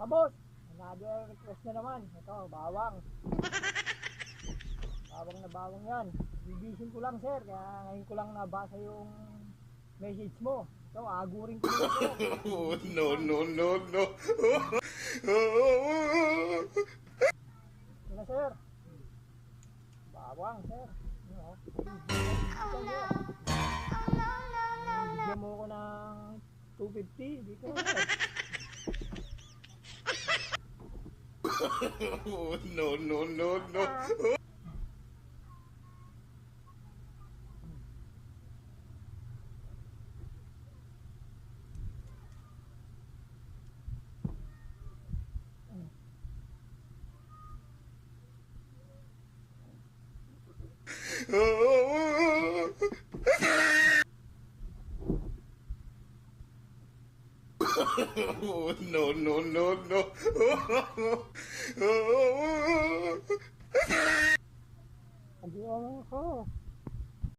Boss, another request na naman. Ito, bawang. Bawang na bawang yan. Bibisin ko lang, sir. Kaya ngayon ko lang nabasa yung message mo. Ito, agurin ko lang, sir. No, no, no, no. Ito na, sir. Bawang, sir. Ano, bigyan mo ko ng 250 dito, sir. No, no, no, no. No, no, no, no. Pag-iwan ako.